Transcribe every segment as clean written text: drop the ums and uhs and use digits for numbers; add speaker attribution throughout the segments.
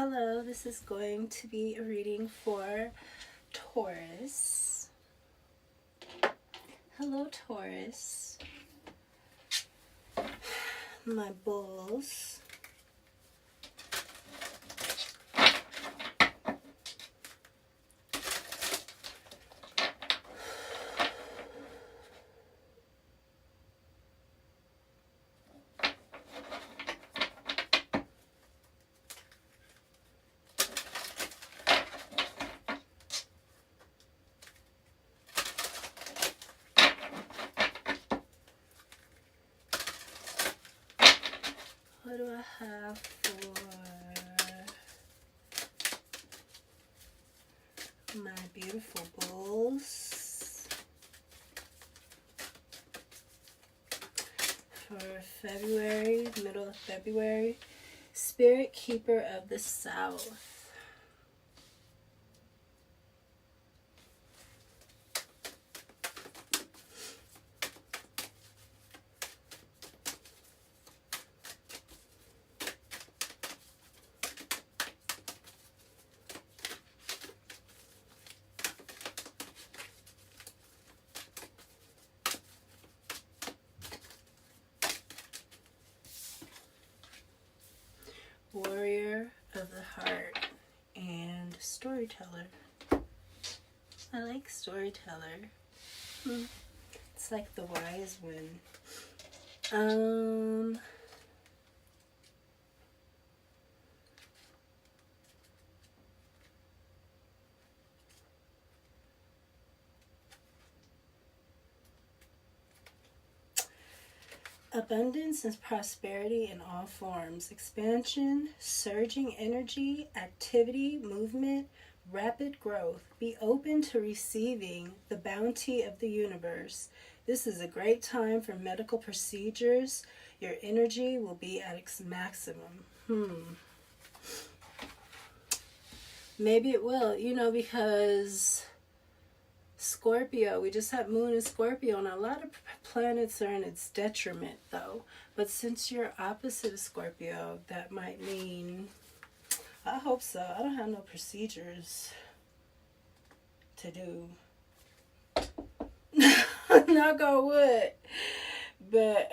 Speaker 1: Hello, this is going to be a reading for Taurus. Hello, Taurus. My bulls. What do I have for my beautiful bulls for February, middle of February? Spirit Keeper of the South. Warrior of the Heart and Storyteller. I like Storyteller. It's like the wise one. Abundance and prosperity in all forms. Expansion, surging energy, activity, movement, rapid growth. Be open to receiving the bounty of the universe. This is a great time for medical procedures. Your energy will be at its maximum. Maybe it will, because Scorpio, we just have Moon in Scorpio, and a lot of planets are in its detriment, though. But since you're opposite of Scorpio, that might mean, I hope so. I don't have no procedures to do. Knock on wood. But,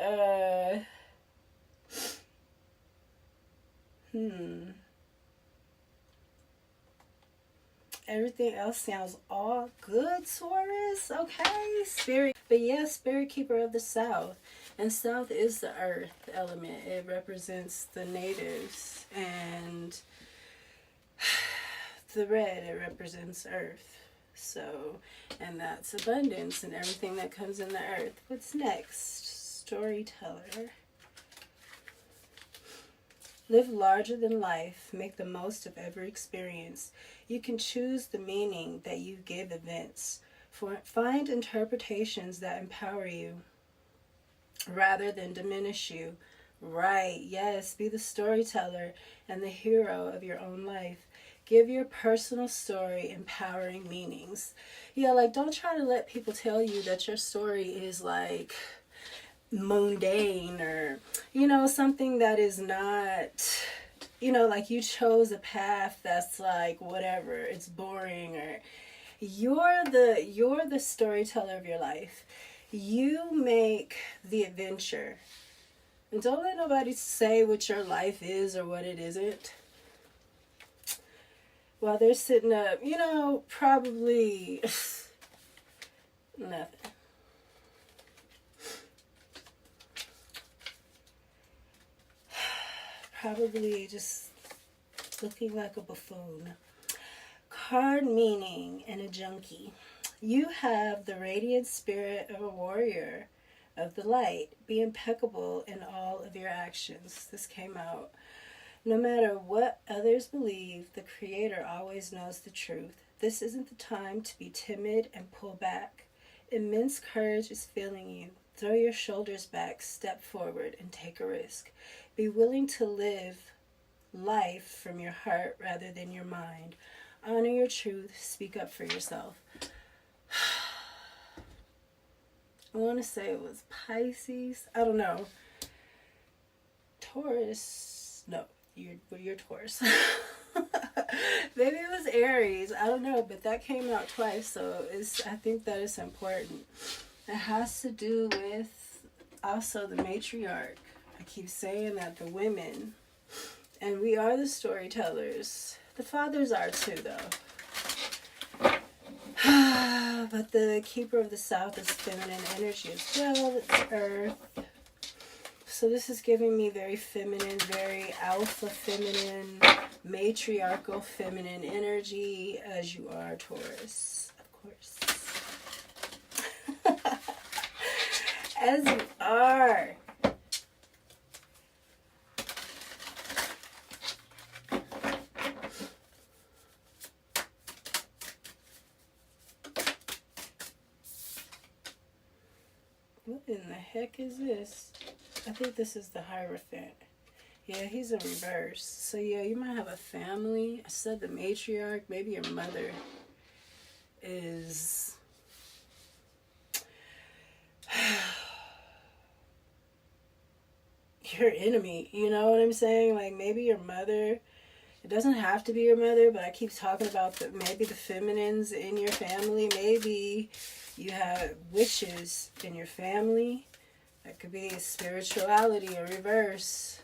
Speaker 1: everything else sounds all good, Taurus. Okay, Spirit. But yeah, Spirit Keeper of the South. And South is the earth element. It represents the natives. And the red, it represents earth. So, and that's abundance and everything that comes in the earth. What's next? Storyteller. Live larger than life. Make the most of every experience. You can choose the meaning that you give events. Find interpretations that empower you rather than diminish you. Right, yes, be the storyteller and the hero of your own life. Give your personal story empowering meanings. Yeah, don't try to let people tell you that your story is mundane or something that is not, you chose a path that's whatever, it's boring, or you're the storyteller of your life. You make the adventure, and don't let nobody say what your life is or what it isn't while they're sitting up, probably nothing. Probably just looking like a buffoon. Card meaning and a junkie. You have the radiant spirit of a warrior of the light. Be impeccable in all of your actions. This came out. No matter what others believe, the Creator always knows the truth. This isn't the time to be timid and pull back. Immense courage is filling you. Throw your shoulders back, step forward, and take a risk. Be willing to live life from your heart rather than your mind. Honor your truth. Speak up for yourself. I want to say it was Pisces. I don't know. Taurus. No. You're Taurus. Maybe it was Aries. I don't know, but that came out twice, so I think that is important. It has to do with also the matriarch. I keep saying that, the women. And we are the storytellers. The fathers are too, though. But the keeper of the south is feminine energy as well. It's earth. So this is giving me very feminine, very alpha feminine, matriarchal feminine energy, as you are, Taurus, of course. As you are. What in the heck is this? I think this is the Hierophant. Yeah, he's in reverse. So yeah, you might have a family. I said the matriarch. Maybe your mother is... your enemy. You know what I'm saying? Like, maybe your mother... It doesn't have to be your mother, but I keep talking about maybe the feminines in your family. Maybe you have witches in your family. That could be spirituality or reverse.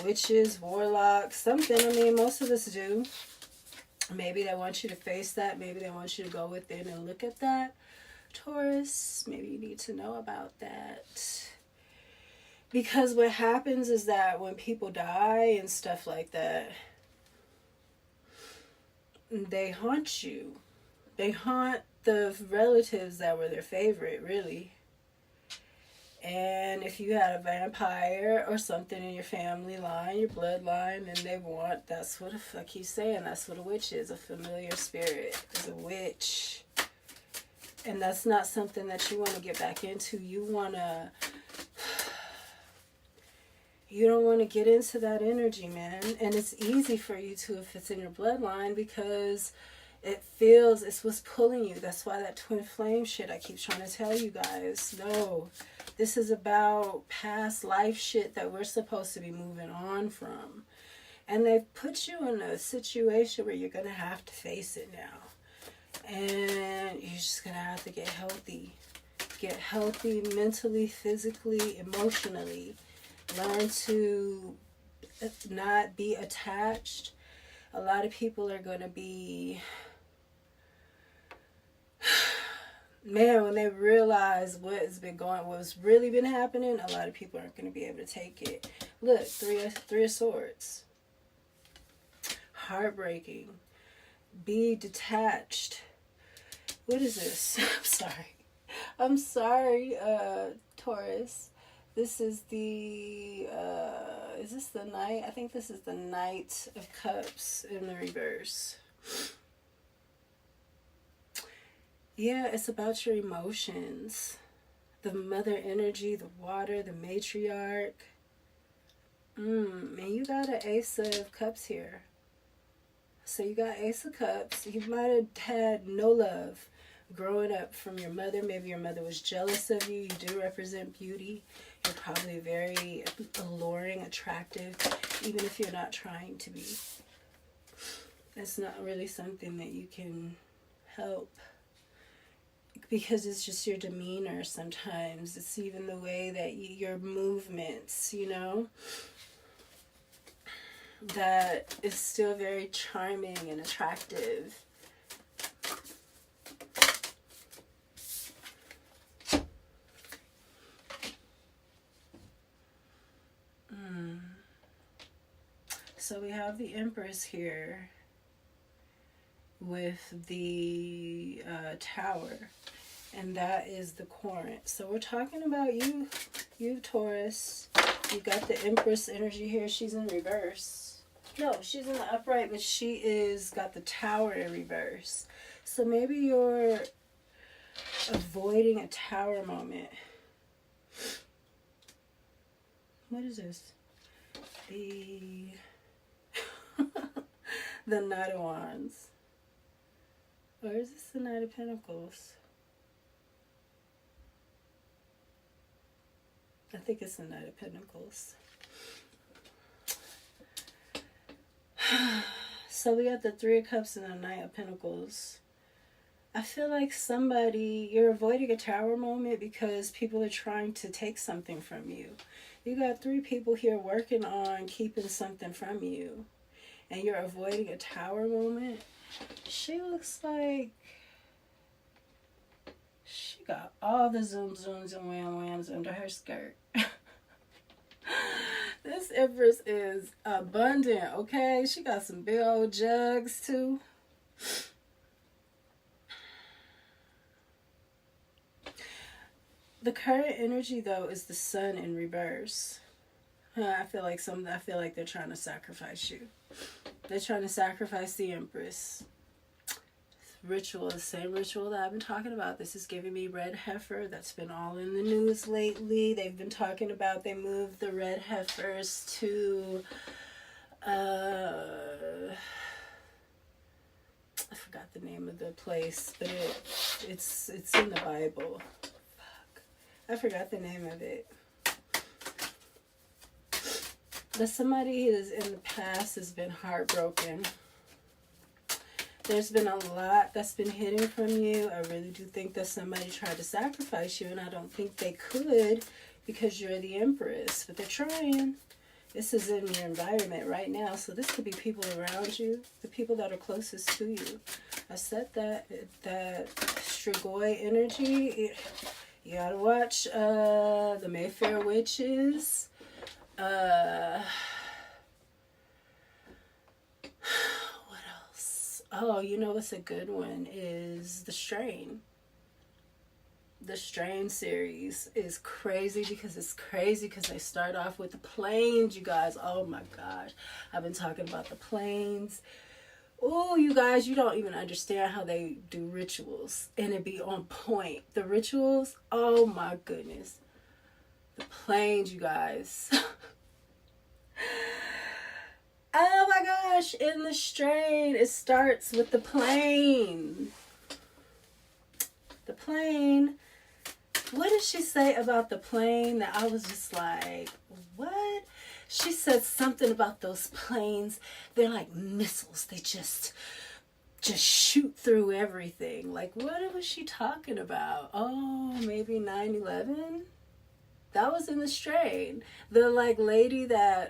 Speaker 1: Witches, warlocks, something. I mean, most of us do. Maybe they want you to face that. Maybe they want you to go within and look at that. Taurus, maybe you need to know about that. Because what happens is that when people die and stuff like that, they haunt you. They haunt the relatives that were their favorite, really. And if you had a vampire or something in your family line, your bloodline, then they want, that's what, I keep saying, that's what a witch is. A familiar spirit is a witch. And that's not something that you want to get back into. You don't want to get into that energy, man. And it's easy for you to if it's in your bloodline, because it's what's pulling you. That's why that twin flame shit I keep trying to tell you guys. No, this is about past life shit that we're supposed to be moving on from. And they've put you in a situation where you're going to have to face it now. And you're just going to have to get healthy. Get healthy mentally, physically, emotionally. Learn to not be attached. A lot of people are going to be... Man, when they realize what's really been happening, a lot of people aren't going to be able to take it. Look, three of swords. Heartbreaking. Be detached. What is this? I'm sorry, Taurus. This is the, is this the Knight? I think this is the Knight of Cups in the reverse. Yeah, it's about your emotions. The mother energy, the water, the matriarch. And you got an Ace of Cups here. So you got Ace of Cups. You might have had no love growing up from your mother. Maybe your mother was jealous of you. You do represent beauty. You're probably very alluring, attractive, even if you're not trying to be. It's not really something that you can help, because it's just your demeanor sometimes. It's even the way that your movements, you know, that is still very charming and attractive. So we have the Empress here with the Tower, and that is the Corinth. So we're talking about you Taurus. You got the Empress energy here. She's in reverse. No, she's in the upright, but she is got the Tower in reverse. So maybe you're avoiding a Tower moment. What is this? The Knight of Wands. Or is this the Knight of Pentacles? I think it's the Knight of Pentacles. So we got the Three of Cups and the Knight of Pentacles. I feel like you're avoiding a tower moment because people are trying to take something from you. You got 3 people here working on keeping something from you. And you're avoiding a tower moment. She looks like she got all the zooms and whams under her skirt. This Empress is abundant, okay? She got some big old jugs too. The current energy though is the Sun in reverse. I feel like they're trying to sacrifice you. They're trying to sacrifice the Empress. Ritual, the same ritual that I've been talking about. This is giving me red heifer. That's been all in the news lately. They've been talking about they moved the red heifers to I forgot the name of the place, but it's in the Bible. Fuck. I forgot the name of it. But somebody is in the past has been heartbroken. There's been a lot that's been hidden from you. I really do think that somebody tried to sacrifice you, and I don't think they could because you're the Empress. But they're trying. This is in your environment right now, so this could be people around you, the people that are closest to you. I said that Strigoi energy. You gotta watch the Mayfair Witches. Oh, you know what's a good one is The Strain. The Strain series is crazy because they start off with the planes, you guys. Oh my gosh. I've been talking about the planes. Oh, you guys, you don't even understand how they do rituals. And it be on point. The rituals, oh my goodness. The planes, you guys. Oh my gosh, in The Strain, it starts with the plane. The plane. What did she say about the plane that I was just like, what? She said something about those planes. They're like missiles. They just shoot through everything. Like, what was she talking about? Oh, maybe 9/11? That was in The Strain. The like lady that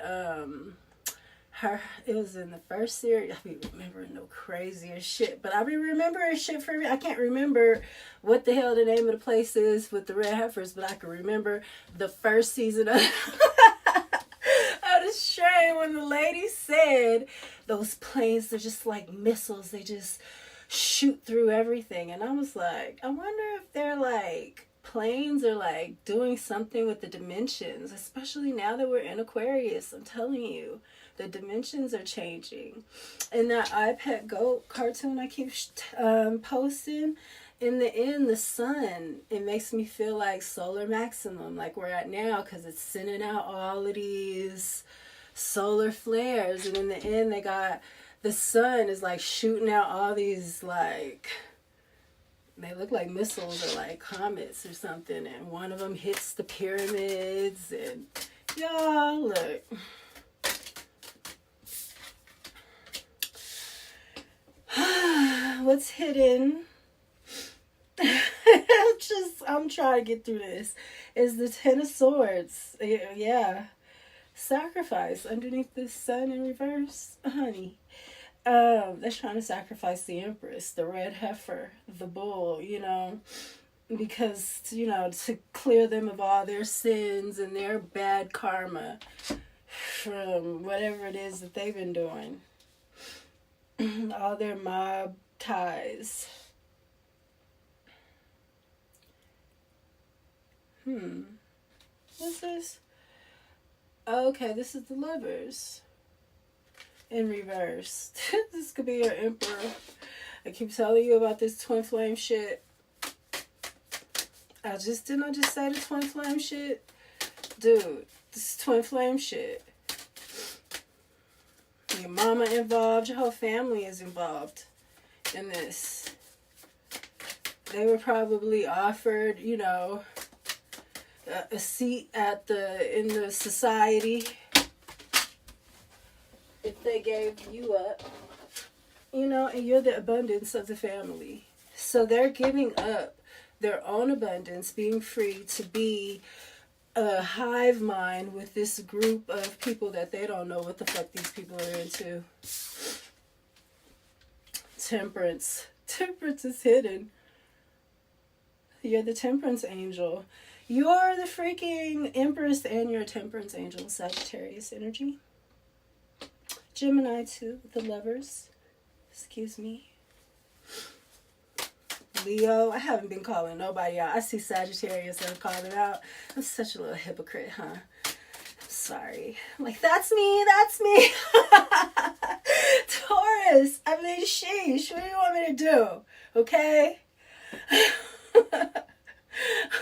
Speaker 1: it was in the first series. I be remembering no crazier shit, but I be remembering shit for me. I can't remember what the hell the name of the place is with the red heifers, but I can remember the first season of The Strain when the lady said those planes, they're just like missiles. They just shoot through everything. And I was like, I wonder if they're like planes are like doing something with the dimensions, especially now that we're in Aquarius. I'm telling you. The dimensions are changing. In that iPad Goat cartoon I keep posting, in the end, the sun, it makes me feel like solar maximum, like we're at now, because it's sending out all of these solar flares. And in the end, the sun is like shooting out all these, like, they look like missiles or like comets or something. And one of them hits the pyramids. And y'all, look. What's hidden? I'm trying to get through this. Is the Ten of Swords. Yeah. Sacrifice underneath the sun in reverse. Honey. They're trying to sacrifice the Empress, the red heifer, the bull, because, to clear them of all their sins and their bad karma from whatever it is that they've been doing. All their mob ties. What's this? Okay, this is the Lovers in reverse. This could be your Emperor. I keep telling you about this twin flame shit. Didn't I just say the twin flame shit? Dude, this is twin flame shit. Your mama involved, your whole family is involved in this. They were probably offered, a seat in the society if they gave you up. you know, and you're the abundance of the family. So they're giving up their own abundance, being free to be a hive mind with this group of people that they don't know what the fuck these people are into. Temperance. Temperance is hidden. You're the temperance angel. You're the freaking empress and you're a temperance angel. Sagittarius energy. Gemini too, the lovers. Excuse me. Leo. I haven't been calling nobody out. I see Sagittarius and I'm calling out. I'm such a little hypocrite, huh? I'm sorry. I'm like, that's me. That's me. Taurus. I mean, sheesh. What do you want me to do? Okay?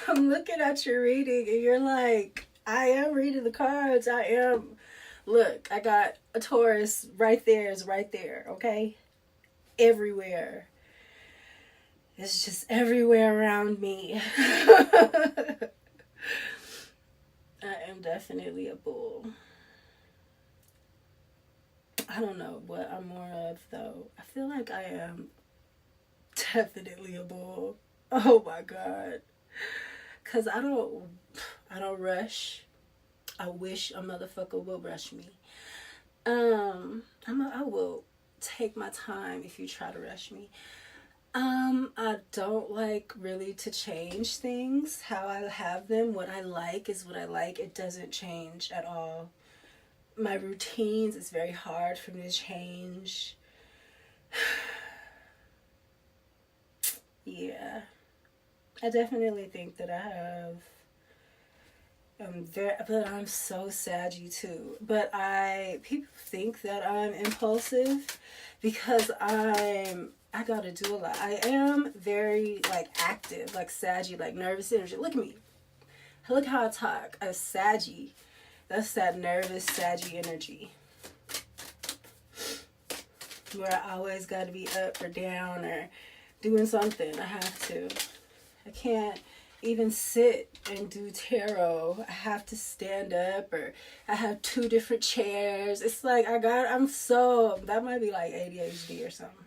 Speaker 1: I'm looking at your reading and you're like, I am reading the cards. I am. Look, I got a Taurus right there. Is right there. Okay? Everywhere. It's just everywhere around me. I am definitely a bull. I don't know what I'm more of, though. I feel like I am definitely a bull. Oh my God. Because I don't rush. I wish a motherfucker will rush me. I will take my time if you try to rush me. I don't like really to change things, how I have them. What I like is what I like. It doesn't change at all. My routines, it's very hard for me to change. Yeah. I definitely think that I have, but I'm so saggy too. But people think that I'm impulsive because I gotta do a lot. I am very, like, active, like, saggy, like, nervous energy. Look at me. Look how I talk. A saggy. That's that nervous, saggy energy. Where I always gotta be up or down or doing something. I have to. I can't even sit and do tarot. I have to stand up or I have 2 different chairs. It's like that might be like ADHD or something.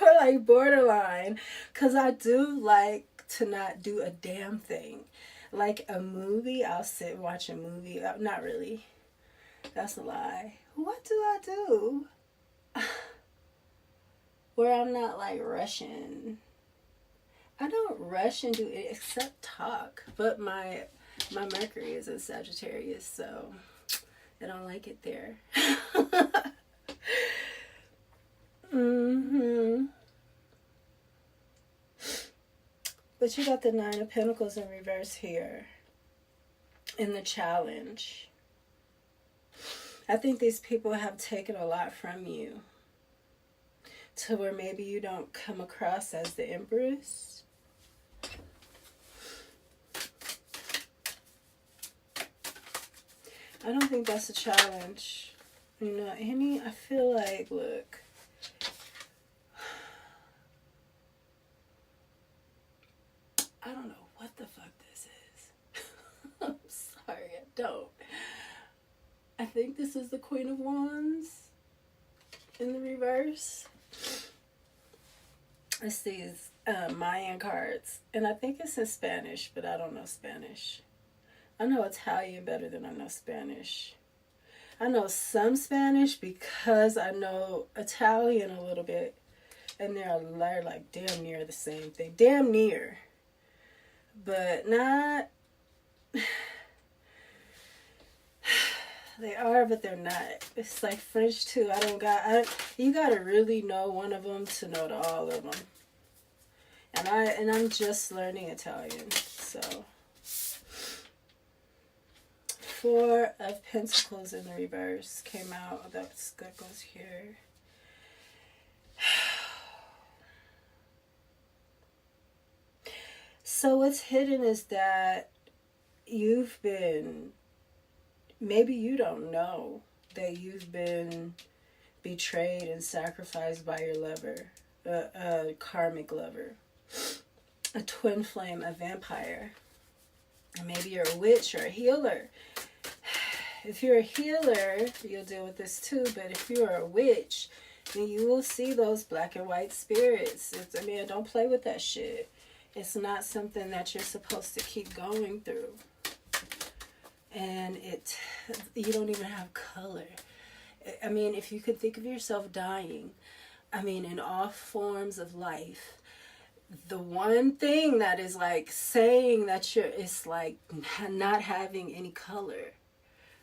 Speaker 1: Or like borderline, because I do like to not do a damn thing. Like a movie, I'll sit and watch a movie. Not really. That's a lie. What do I do? Where I'm not like rushing. I don't rush and do it except talk. But my Mercury is in Sagittarius, so I don't like it there. But you got the 9 of Pentacles in reverse here in the challenge. I think these people have taken a lot from you to where maybe you don't come across as the Empress. I don't think that's a challenge. You know, I feel like, look. I don't know what the fuck this is. I'm sorry, I don't. I think this is the Queen of Wands in the reverse. It's these Mayan cards. And I think it's in Spanish, but I don't know Spanish. I know Italian better than I know Spanish. I know some Spanish because I know Italian a little bit. And they're like damn near the same thing. Damn near. But not. They are, but they're not. It's like French too. You gotta really know one of them to know all of them. And I'm just learning Italian, so. 4 of Pentacles in the reverse came out. That goes here. So what's hidden is that maybe you don't know that you've been betrayed and sacrificed by your lover, a karmic lover, a twin flame, a vampire. Maybe you're a witch or a healer. If you're a healer, you'll deal with this too. But if you're a witch, then you will see those black and white spirits. I mean, don't play with that shit. It's not something that you're supposed to keep going through. And you don't even have color. I mean, if you could think of yourself dying, I mean, in all forms of life, the one thing that is like saying that it's like not having any color.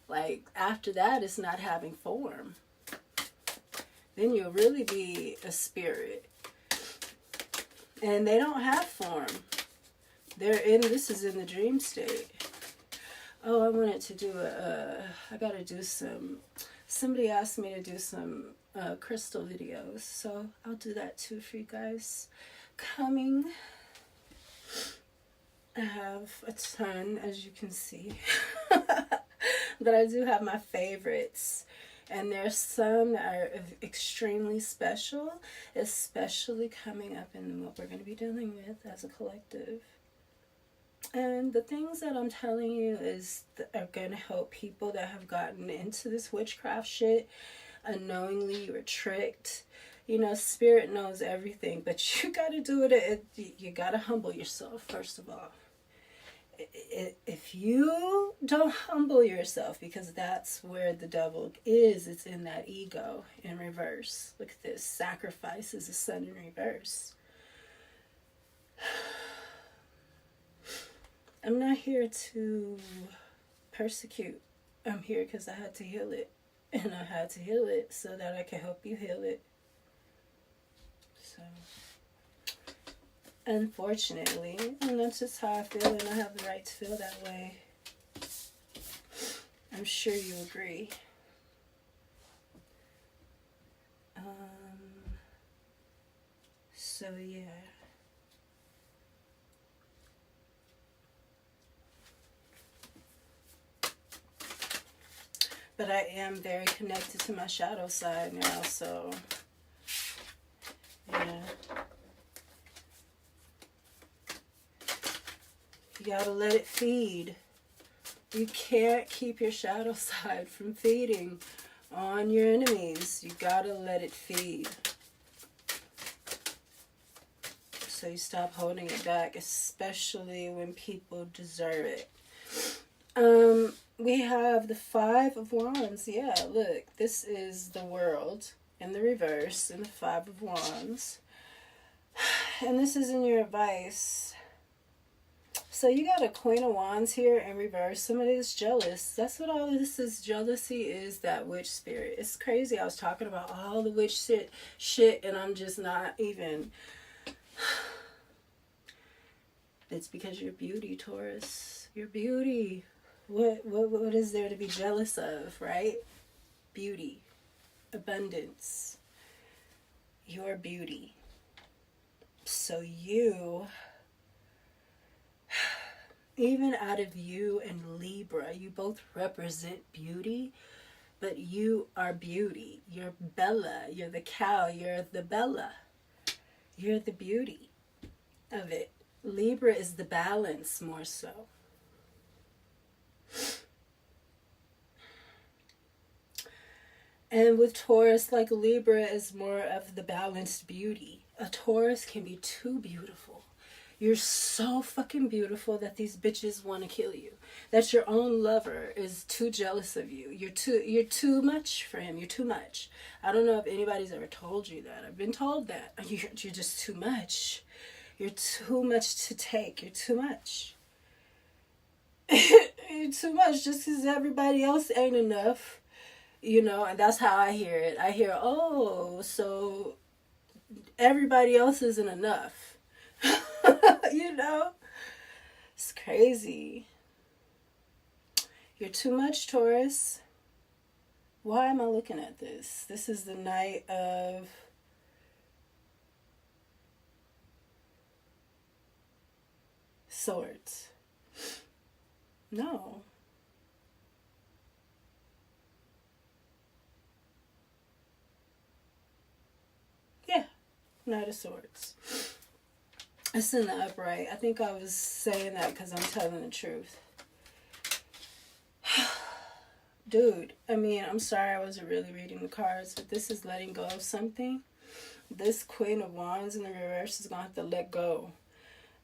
Speaker 1: Like after that, it's not having form. Then you'll really be a spirit. And they don't have form. This is in the dream state. Oh, I wanted to do I gotta do somebody asked me to do some crystal videos. So I'll do that too for you guys. Coming. I have a ton, as you can see. But I do have my favorites. And there's some that are extremely special, especially coming up in what we're going to be dealing with as a collective. And the things that I'm telling you are going to help people that have gotten into this witchcraft shit unknowingly. You were tricked. You know, spirit knows everything, but you got to do it. You got to humble yourself, first of all. If you don't humble yourself, because that's where the devil is, it's in that ego in reverse. Look at this. Sacrifice is the sun in reverse. I'm not here to persecute. I'm here because I had to heal it. And I had to heal it so that I can help you heal it. So, unfortunately, and that's just how I feel, and I have the right to feel that way. I'm sure you agree. So yeah. But I am very connected to my shadow side now, so yeah. You gotta let it feed. You can't keep your shadow side from feeding on your enemies. You gotta let it feed. So you stop holding it back, especially when people deserve it. We have the Five of Wands. Yeah, look, this is the World in the reverse, in the Five of Wands. And this is in your advice. So you got a Queen of Wands here in reverse. Somebody is jealous. That's what all of this is. Jealousy is that witch spirit. It's crazy. I was talking about all the witch shit and I'm just not even. It's because you're beauty, Taurus. You're beauty. What is there to be jealous of, right? Beauty. Abundance. Your beauty. So you, even out of you and Libra, you both represent beauty, but you are beauty. You're Bella. You're the cow. You're the Bella. You're the beauty of it. Libra is the balance more so. And with Taurus, like Libra is more of the balanced beauty. A Taurus can be too beautiful. You're so fucking beautiful that these bitches want to kill you. That your own lover is too jealous of you. You're too much for him. You're too much. I don't know if anybody's ever told you that. I've been told that. You're just too much. You're too much to take. You're too much. You're too much just because everybody else ain't enough. You know, and that's how I hear it. I hear, oh, so everybody else isn't enough. You know? It's crazy. You're too much, Taurus. Why am I looking at this? This is the Knight of Swords. No. Yeah, Knight of Swords. It's in the upright. I think I was saying that because I'm telling the truth. Dude, I mean, I'm sorry I wasn't really reading the cards, but this is letting go of something. This Queen of Wands in the reverse is going to have to let go.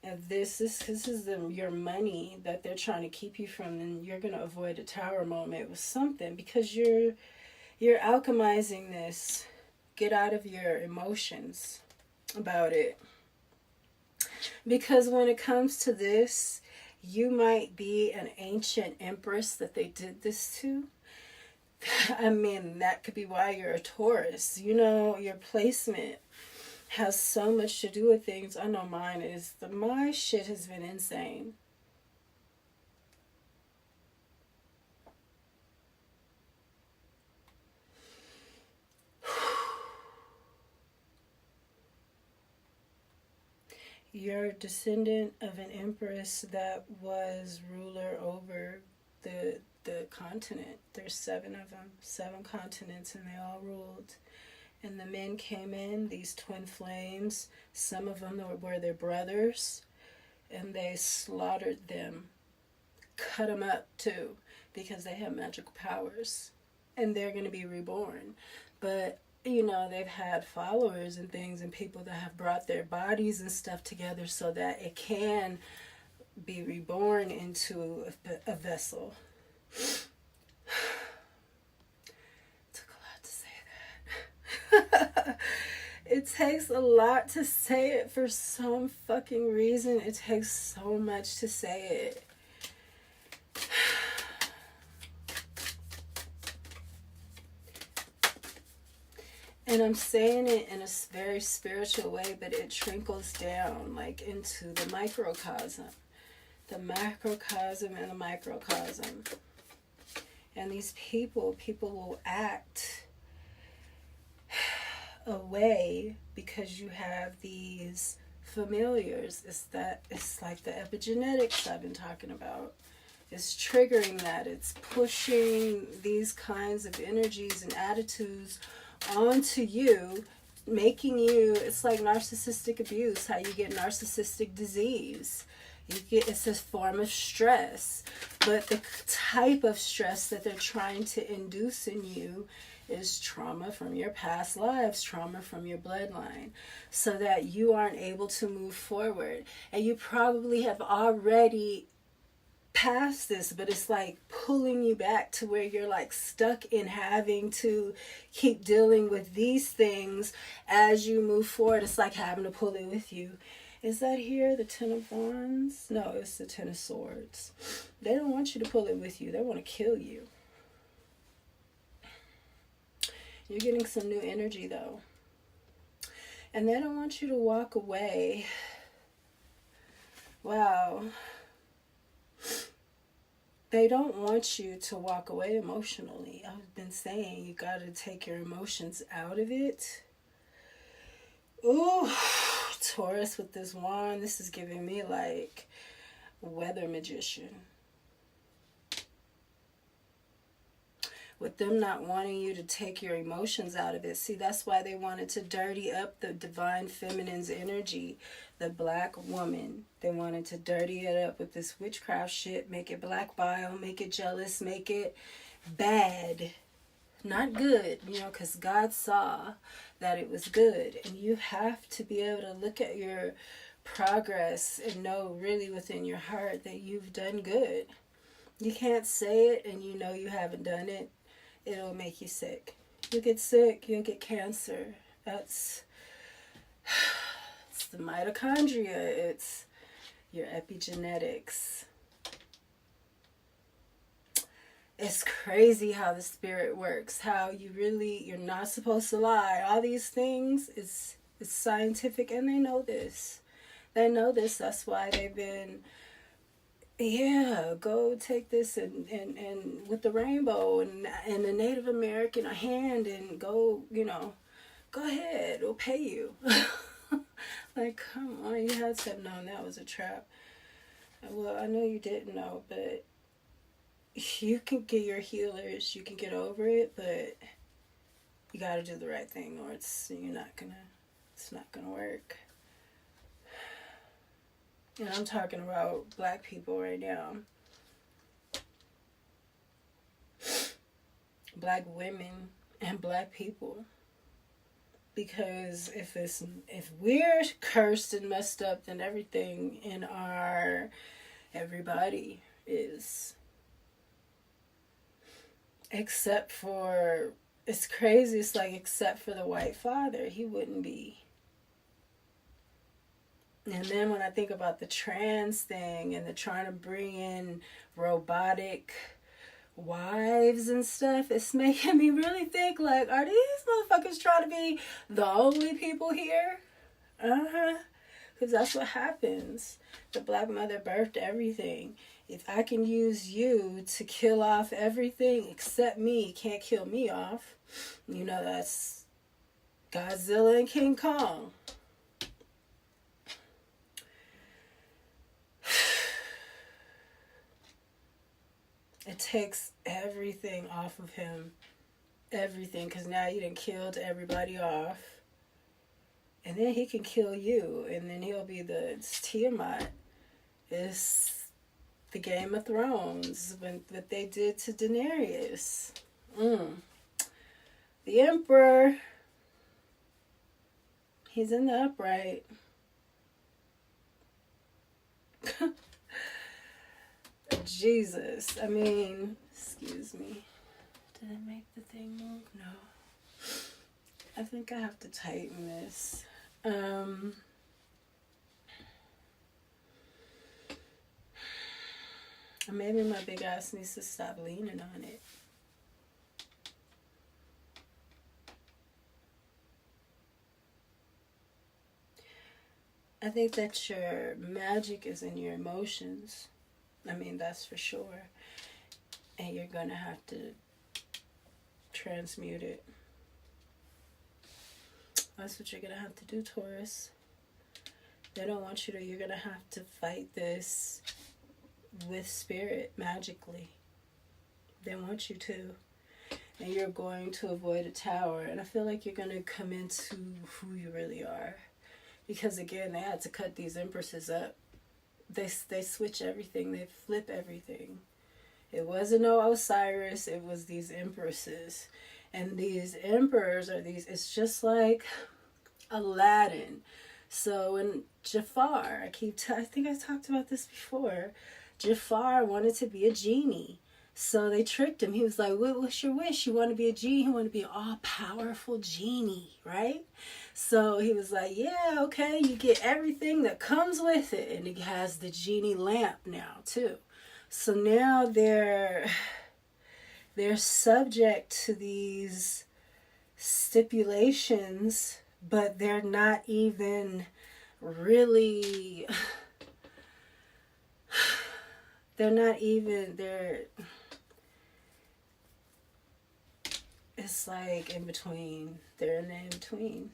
Speaker 1: And this is your money that they're trying to keep you from, and you're going to avoid a tower moment with something because you're alchemizing this. Get out of your emotions about it. Because when it comes to this, you might be an ancient empress that they did this to. I mean, that could be why you're a Taurus. You know, your placement has so much to do with things. I know mine is. My shit has been insane. You're a descendant of an empress that was ruler over the continent. There's 7 of them, 7 continents, and they all ruled. And the men came in, these twin flames. Some of them were their brothers, and they slaughtered them, cut them up too, because they have magical powers, and they're going to be reborn. But you know, they've had followers and things and people that have brought their bodies and stuff together so that it can be reborn into a vessel. It took a lot to say that. It takes a lot to say it for some fucking reason. It takes so much to say it. And I'm saying it in a very spiritual way, but it trickles down like into the microcosm. The macrocosm and the microcosm. And these people will act away because you have these familiars. It's like the epigenetics I've been talking about. It's triggering that. It's pushing these kinds of energies and attitudes onto you, making you, it's like narcissistic abuse, how you get narcissistic disease. It's a form of stress, but the type of stress that they're trying to induce in you is trauma from your past lives, trauma from your bloodline, so that you aren't able to move forward. And you probably have already past this, but it's like pulling you back to where you're like stuck in having to keep dealing with these things as you move forward. It's like having to pull it with you. Is that here the 10 of Wands? No, it's the 10 of Swords. They don't want you to pull it with you. They want to kill you. You're getting some new energy though, and they don't want you to walk away. Wow. They don't want you to walk away emotionally. I've been saying you got to take your emotions out of it. Ooh, Taurus with this wand. This is giving me like weather magician. With them not wanting you to take your emotions out of it. See, that's why they wanted to dirty up the divine feminine's energy. The black woman. They wanted to dirty it up with this witchcraft shit. Make it black bile. Make it jealous. Make it bad. Not good. You know, because God saw that it was good. And you have to be able to look at your progress and know really within your heart that you've done good. You can't say it and you know you haven't done it. It'll make you sick. You'll get sick. You'll get cancer. It's the mitochondria. It's your epigenetics. It's crazy how the spirit works. How you're not supposed to lie. All these things is scientific, and they know this. They know this. That's why they've been, yeah, go take this and with the rainbow and the Native American hand and go, you know, go ahead, we'll pay you. Like, come on, you had to have known that was a trap. Well, I know you didn't know, but you can get your healers, you can get over it, but you got to do the right thing, or it's not gonna work. And I'm talking about black people right now. Black women and Black people. Because if we're cursed and messed up, then everything in everybody is. Except for, it's crazy, it's like, except for the white father, he wouldn't be. And then when I think about the trans thing and the trying to bring in robotic wives and stuff, it's making me really think, like, are these motherfuckers trying to be the only people here? Because that's what happens. The Black mother birthed everything. If I can use you to kill off everything except me, can't kill me off. You know, that's Godzilla and King Kong. It takes everything off of him. Everything. Because now you done killed everybody off. And then he can kill you. And then he'll be it's Tiamat. It's the Game of Thrones. What they did to Daenerys. The Emperor. He's in the upright. Jesus. I mean, excuse me. Did I make the thing move? No. I think I have to tighten this. Maybe my big ass needs to stop leaning on it. I think that your magic is in your emotions. I mean, that's for sure. And you're going to have to transmute it. That's what you're going to have to do, Taurus. They don't want you to. You're going to have to fight this with spirit, magically. They want you to. And you're going to avoid a tower. And I feel like you're going to come into who you really are. Because, again, they had to cut these empresses up. They switch everything. They flip everything. It wasn't no Osiris. It was these empresses. And these emperors are these... It's just like Aladdin. So in Jafar, I think I talked about this before. Jafar wanted to be a genie. So they tricked him. He was like, what's your wish? You want to be a genie? You want to be an all-powerful genie, right? So he was like, yeah, okay, you get everything that comes with it. And it has the genie lamp now, too. So now they're subject to these stipulations, but they're not even really... It's like in between. They're in the in-between.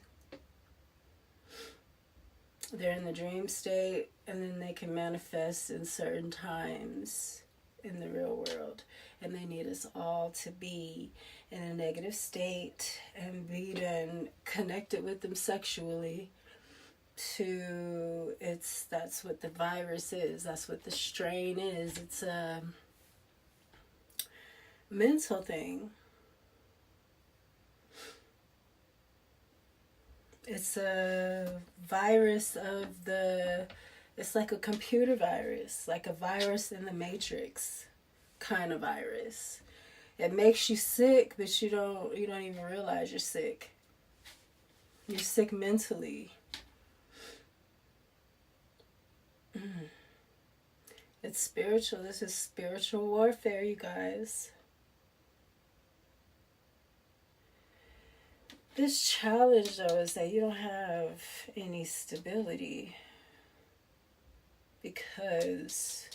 Speaker 1: They're in the dream state, and then they can manifest in certain times in the real world. And they need us all to be in a negative state and be then connected with them sexually. That's what the virus is. That's what the strain is. It's a mental thing. It's a virus it's like a computer virus, like a virus in the Matrix kind of virus. It makes you sick, but you don't even realize you're sick. You're sick mentally. It's spiritual. This is spiritual warfare, you guys. This challenge, though, is that you don't have any stability because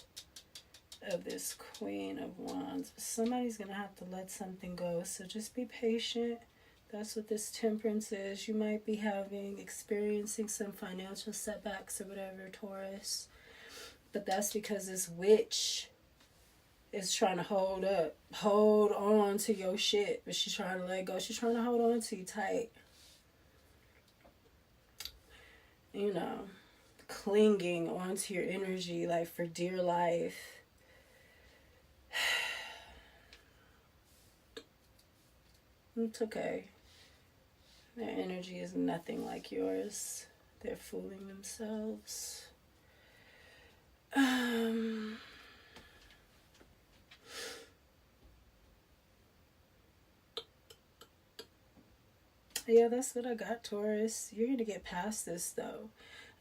Speaker 1: of this Queen of Wands. Somebody's going to have to let something go, so just be patient. That's what this Temperance is. You might be experiencing some financial setbacks or whatever, Taurus. But that's because this witch is trying to hold on to your shit, but she's trying to let go. She's trying to hold on to you tight. You know, clinging onto your energy like for dear life. It's okay. Their energy is nothing like yours. They're fooling themselves. Yeah, that's what I got, Taurus. You're gonna get past this, though.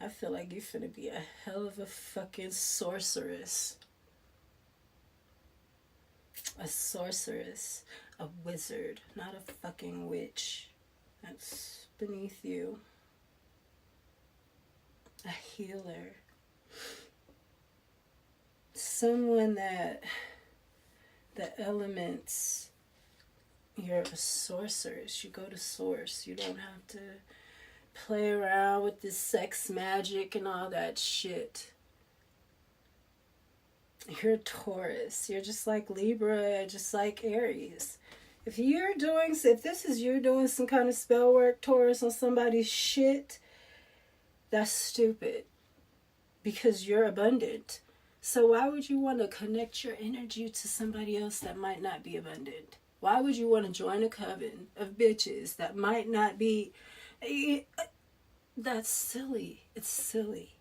Speaker 1: I feel like you're gonna be a hell of a fucking sorceress. A sorceress. A wizard, not a fucking witch. That's beneath you. A healer. Someone that the elements, you're a sorceress. You go to source. You don't have to play around with this sex magic and all that shit. You're a Taurus. You're just like Libra, just like Aries. If this is you doing some kind of spell work, Taurus, on somebody's shit, that's stupid. Because you're abundant. So why would you want to connect your energy to somebody else that might not be abundant? Why would you want to join a coven of bitches that might not be... That's silly. It's silly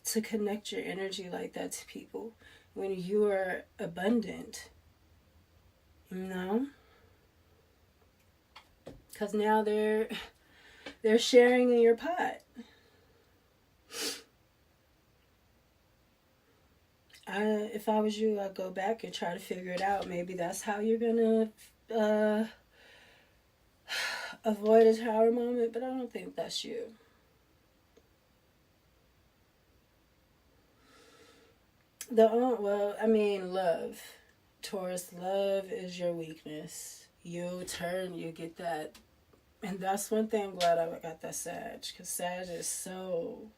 Speaker 1: to connect your energy like that to people when you are abundant. You know? Because now they're sharing in your pot. If I was you, I'd go back and try to figure it out. Maybe that's how you're gonna avoid a tower moment, but I don't think that's you. Love. Taurus, love is your weakness. You get that. And that's one thing I'm glad I got that Sag. Because Sag is so...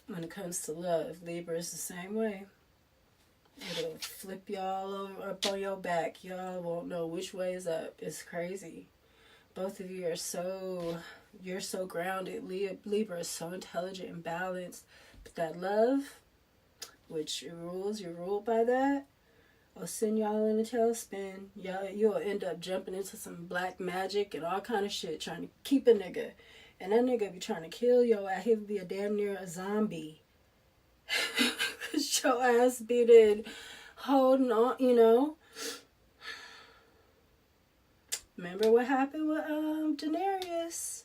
Speaker 1: When it comes to love, Libra is the same way. It'll flip y'all over up on your back. Y'all won't know which way is up. It's crazy. Both of you you're so grounded. Libra is so intelligent and balanced. But that love, which you're ruled by that, will send y'all in a tailspin. You'll end up jumping into some black magic and all kind of shit trying to keep a nigga. And that nigga be trying to kill your ass. He'll be a damn near a zombie. Cause your ass be there holding on, you know. Remember what happened with Daenerys?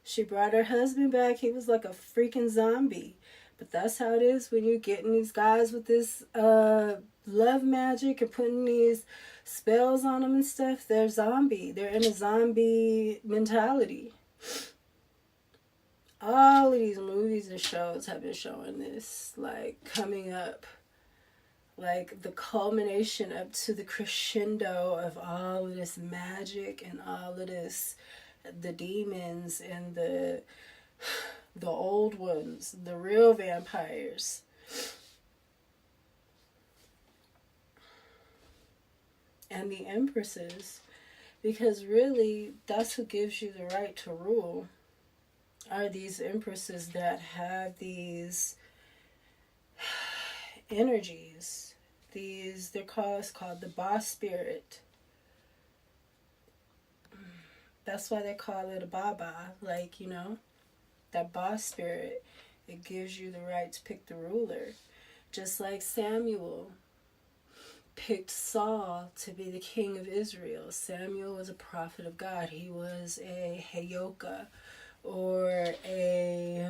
Speaker 1: She brought her husband back. He was like a freaking zombie. But that's how it is when you're getting these guys with this love magic and putting these spells on them and stuff. They're zombie. They're in a zombie mentality. All of these movies and shows have been showing this, like, coming up. Like, the culmination up to the crescendo of all of this magic and all of this, the demons and the old ones, the real vampires. And the empresses. Because really, that's who gives you the right to rule. Are these empresses that have these energies. They're called the boss spirit. That's why they call it a baba. Like, you know, that boss spirit, it gives you the right to pick the ruler. Just like Samuel picked Saul to be the king of Israel. Samuel was a prophet of God. He was a Heyoka, or a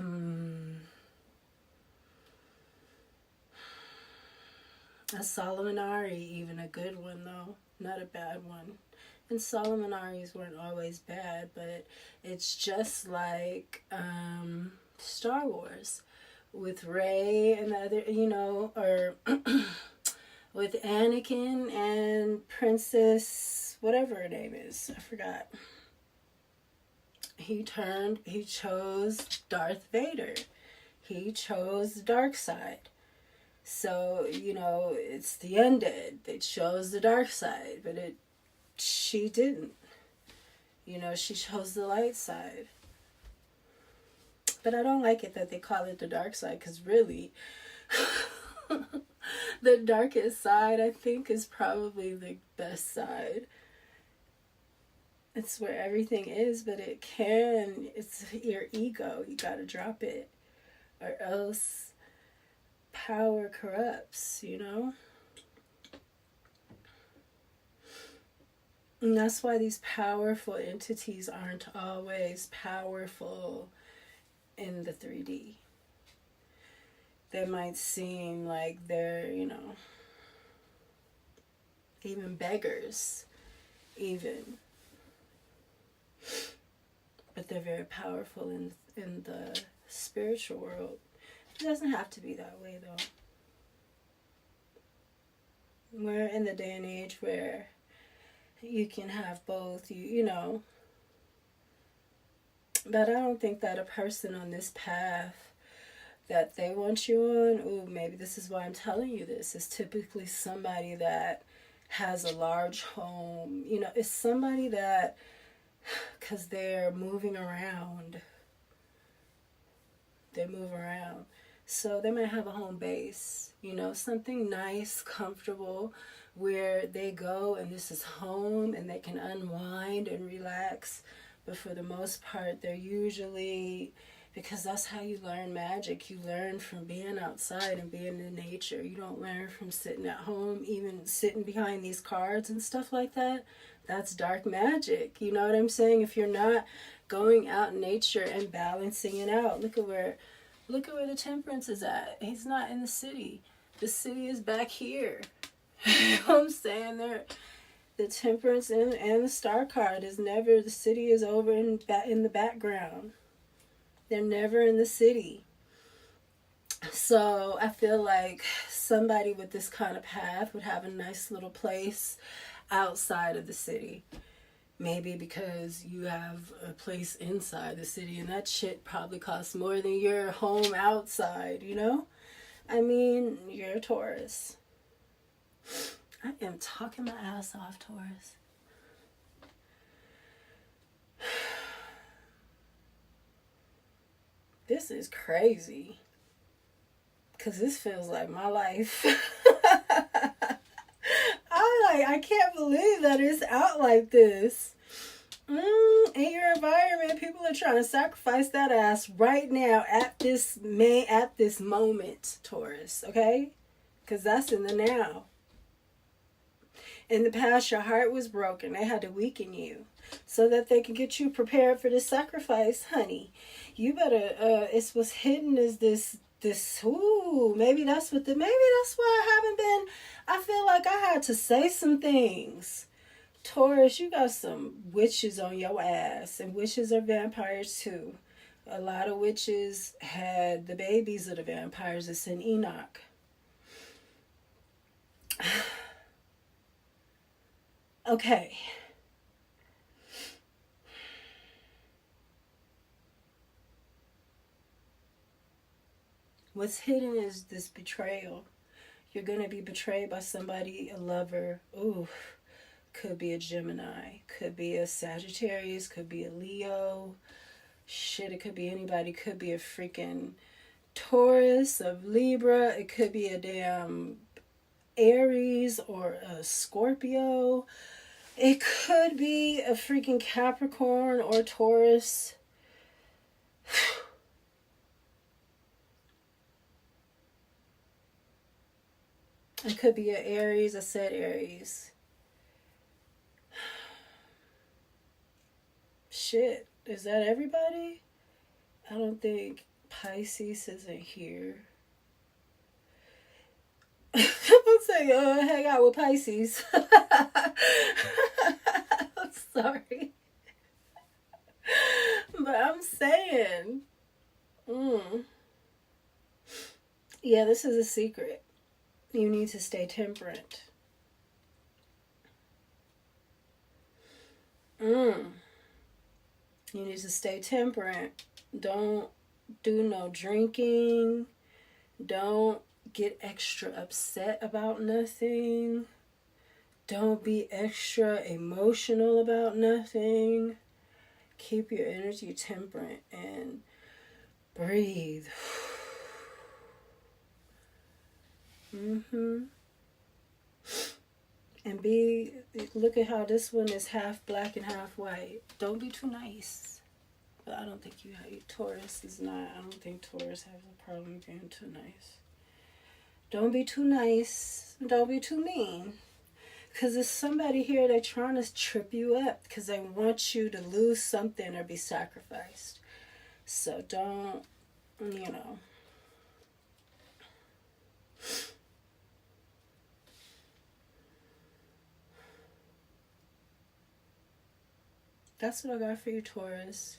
Speaker 1: Solomonari, even a good one though, not a bad one. And Solomonaris weren't always bad, but it's just like Star Wars with Rey and the other, you know, or with Anakin and Princess, whatever her name is, I forgot. He chose Darth Vader. He chose the dark side. So, you know, it's the undead. They chose the dark side, but she didn't. You know, she chose the light side. But I don't like it that they call it the dark side, because really, The darkest side, I think, is probably the best side. It's where everything is, but it's your ego. You gotta drop it, or else power corrupts, you know? And that's why these powerful entities aren't always powerful in the 3D. They might seem like they're, even beggars, even. But they're very powerful in the spiritual world. It doesn't have to be that way, though. We're in the day and age where you can have both, But I don't think that a person on this path that they want you on, maybe this is why I'm telling you this, is typically somebody that has a large home. It's somebody that, because they're moving around. They move around. So they might have a home base, something nice, comfortable, where they go and this is home and they can unwind and relax. But for the most part, they're usually, because that's how you learn magic. You learn from being outside and being in nature. You don't learn from sitting at home, even sitting behind these cards and stuff like that. That's dark magic. You know what I'm saying? If you're not going out in nature and balancing it out. Look at where the temperance is at. He's not in the city. The city is back here. You know what I'm saying? The temperance and the star card is never, the city is over in the background. They're never in the city. So I feel like somebody with this kind of path would have a nice little place outside of the city. Maybe because you have a place inside the city, and that shit probably costs more than your home outside, I mean, you're a Taurus. I am talking my ass off, Taurus. This is crazy. Because this feels like my life. I can't believe that it's out like this. In your environment, people are trying to sacrifice that ass right now at this moment, Taurus, okay? Because that's in the now. In the past, your heart was broken. They had to weaken you so that they can get you prepared for the sacrifice, honey. You better, it's what's hidden is this, maybe that's why I feel like I had to say some things. Taurus, you got some witches on your ass, and witches are vampires too. A lot of witches had the babies of the vampires. It's in Enoch. Okay. What's hidden is this betrayal. You're going to be betrayed by somebody, a lover. Ooh, could be a Gemini, could be a Sagittarius, could be a Leo. Shit, it could be anybody. Could be a freaking Taurus, of Libra. It could be a damn Aries or a Scorpio. It could be a freaking Capricorn or Taurus. It could be an Aries. I said Aries. Shit, is that everybody? I don't think Pisces isn't here. Don't say, hang out with Pisces. I'm sorry. But I'm saying, yeah, this is a secret. You need to stay temperate. You need to stay temperate. Don't do no drinking. Don't get extra upset about nothing. Don't be extra emotional about nothing. Keep your energy temperate and breathe. Mm-hmm. And look at how this one is half black and half white. Don't be too nice. But I don't think Taurus is not, I don't think Taurus has a problem being too nice. Don't be too nice. Don't be too mean. Because there's somebody here that's trying to trip you up because they want you to lose something or be sacrificed. So don't, you know. That's what I got for you, Taurus.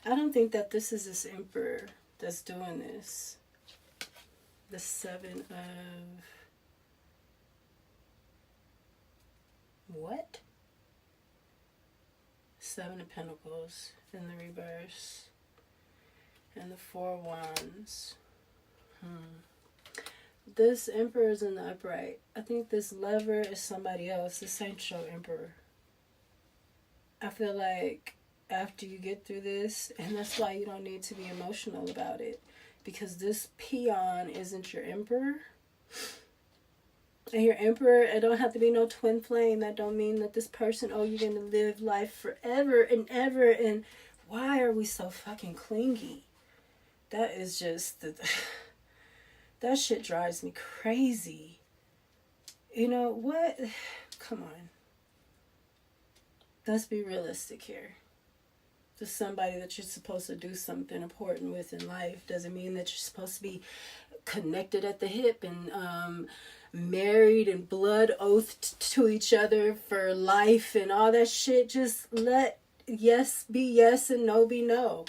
Speaker 1: I don't think that this is this Emperor that's doing this. The 7 of... What? 7 of Pentacles in the reverse. And the 4 of Wands. This Emperor is in the upright. I think this Lover is somebody else. This ain't your Emperor. I feel like after you get through this, and that's why you don't need to be emotional about it, because this peon isn't your Emperor. And your Emperor, it don't have to be no twin flame. That don't mean that this person, oh, you're gonna live life forever and ever. And why are we so fucking clingy? That is just that shit drives me crazy. You know what? Come on. Let's be realistic here. Just somebody that you're supposed to do something important with in life doesn't mean that you're supposed to be connected at the hip and married and blood oathed to each other for life and all that shit. Just let yes be yes and no be no.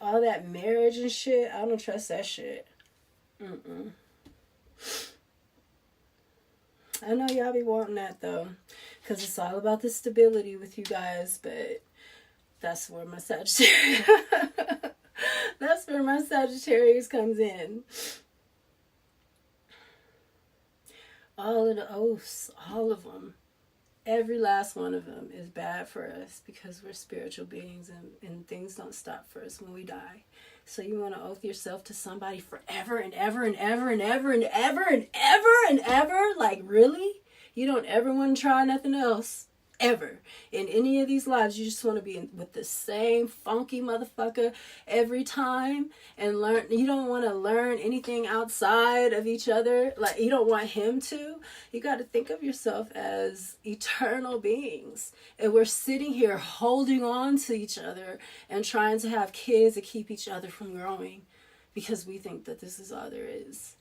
Speaker 1: All that marriage and shit, I don't trust that shit. I know y'all be wanting that though, because it's all about the stability with you guys, but that's where my Sagittarius that's where my Sagittarius comes in. All of the oaths, all of them, every last one of them is bad for us because we're spiritual beings, and things don't stop for us when we die. So you want to oath yourself to somebody forever and ever and ever and ever and ever and ever and ever? Like, really? You don't ever want to try nothing else? Ever. In any of these lives, you just want to be with the same funky motherfucker every time and learn. You don't want to learn anything outside of each other. Like, you don't want him to. You got to think of yourself as eternal beings. And we're sitting here holding on to each other and trying to have kids to keep each other from growing because we think that this is all there is.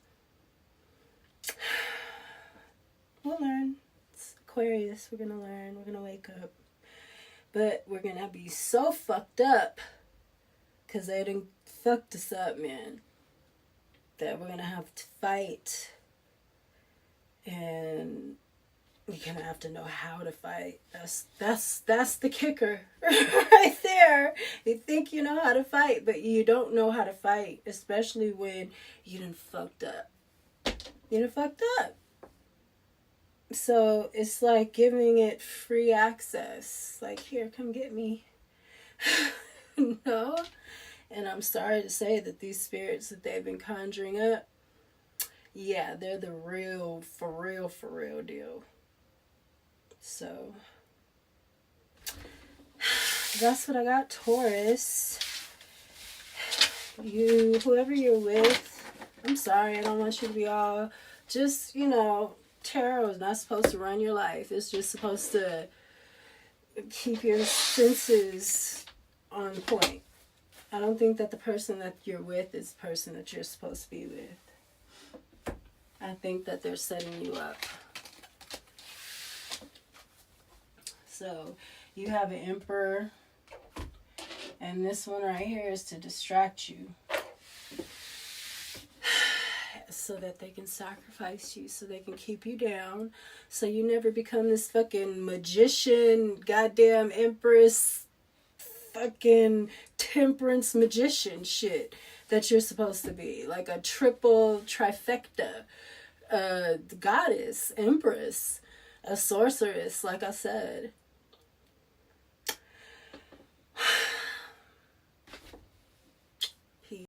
Speaker 1: We'll learn. Aquarius, we're gonna learn, we're gonna wake up, but we're gonna be so fucked up because they done fucked us up, man, that we're gonna have to fight, and you're gonna have to know how to fight. That's the kicker right there. You think you know how to fight, but you don't know how to fight, especially when you done fucked up. You done fucked up. So it's like giving it free access. Like, here, come get me. No. And I'm sorry to say that these spirits that they've been conjuring up, yeah, they're the real, for real deal. So that's what I got, Taurus. Whoever you're with, I'm sorry, I don't want you to be all just, tarot is not supposed to run your life. It's just supposed to keep your senses on point. I don't think that the person that you're with is the person that you're supposed to be with. I think that they're setting you up. So you have an Emperor, and this one right here is to distract you, so that they can sacrifice you, so they can keep you down, so you never become this fucking magician, goddamn empress, fucking temperance magician shit that you're supposed to be. Like a triple trifecta, goddess, empress, a sorceress, like I said.